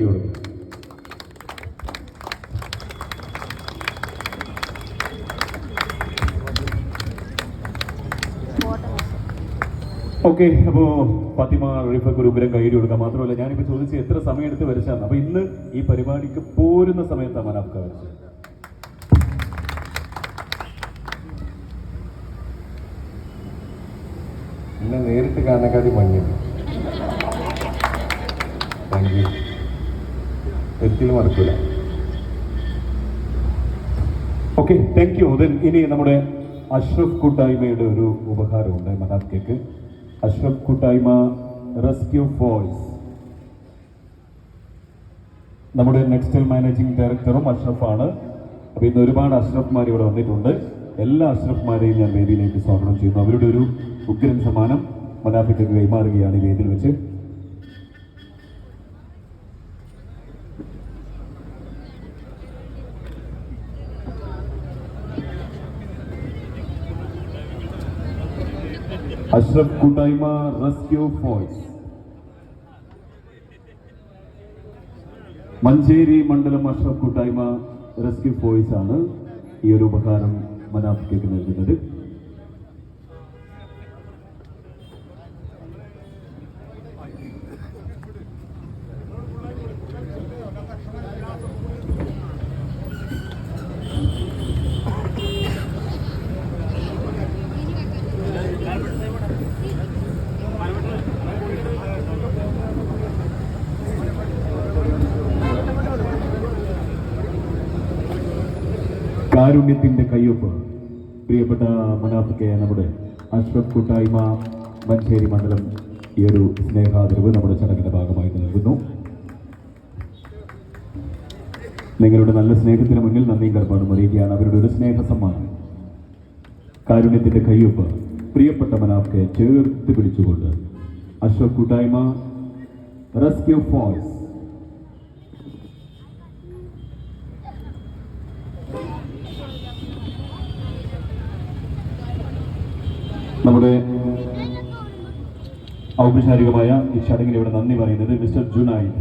കൈയ്യടി കൊടുക്കും. ഓക്കെ, അപ്പോൾ ഫാത്തിമ റിഫക്ക് ഒരു ഉഗ്രം കൈയ്യടി കൊടുക്കാം. മാത്രമല്ല, ഞാനിപ്പോൾ ചോദിച്ച് എത്ര സമയം എടുത്ത് വരച്ചാണ്. അപ്പോൾ ഇന്ന് ഈ പരിപാടിക്ക് പോരുന്ന സമയത്താണ് മനാഫ്ക വരച്ചത്. എന്നെ നേരിട്ട് കാണാക്കാതി മഞ്ഞത്. Thank you. ഒരിക്കലും മറക്കൂല. Okay, thank you. ദെൻ ഇനി നമ്മുടെ അഷ്റഫ് കൂട്ടായ്മയുടെ ഒരു ഉപഹാരമുണ്ട് മനാഫ്കയ്ക്ക്. അഷ്റഫ് കൂട്ടായ്മ റെസ്ക്യൂ ഫോഴ്സ്, നമ്മുടെ നെക്സ്റ്റൽ മാനേജിംഗ് ഡയറക്ടറും അഷ്റഫാണ്. അപ്പോൾ ഇന്ന് ഒരുപാട് അഷ്റഫ്മാർ ഇവിടെ വന്നിട്ടുണ്ട്. എല്ലാ അഷ്റഫ്മാരെയും ഞാൻ വേദിയിലേക്ക് സ്വാഗതം ചെയ്യുന്നു. അവരുടെ ഒരു ഉഗ്രൻ സമ്മാനം മനാഫ്കയ്ക്ക് കൈമാറുകയാണ് ഈ വേദിയിൽ വെച്ച്. അഷ്റഫ് കൂട്ടായ്മ റെസ്ക്യൂ ഫോഴ്സ്, മഞ്ചേരി മണ്ഡലം അഷ്റഫ് കൂട്ടായ്മ റെസ്ക്യൂ ഫോഴ്സ് ആണ് ഈ ഒരു ഉപഹാരം മനാഫ്കയ്ക്ക് നൽകുന്നത്. കാരുണ്യത്തിന്റെ കയ്യൊപ്പ് പ്രിയപ്പെട്ട മനാഫ്കെ, നമ്മുടെ അഷ്റഫ് കൂട്ടായ്മ മഞ്ചേരി മണ്ഡലം ഈ ഒരു സ്നേഹാദരവ് നമ്മുടെ ചടങ്ങിന്റെ ഭാഗമായിട്ട് നൽകുന്നു. നിങ്ങളുടെ നല്ല സ്നേഹത്തിന് മുന്നിൽ നന്ദിയും കടപ്പാടും അറിയിക്കുകയാണ്. അവരുടെ ഒരു സ്നേഹ സമ്മാനം, കാരുണ്യത്തിന്റെ കയ്യൊപ്പ് പ്രിയപ്പെട്ട മനാഫ്കെ ചേർത്ത് പിടിച്ചുകൊണ്ട് അഷ്റഫ് കൂട്ടായ്മ റെസ്ക്യൂ ഫോഴ്സ്. നമ്മുടെ ഔപചാരികമായ ഈ ചടങ്ങിൽ ഇവിടെ നന്ദി പറയുന്നത് മിസ്റ്റർ ജുനായി.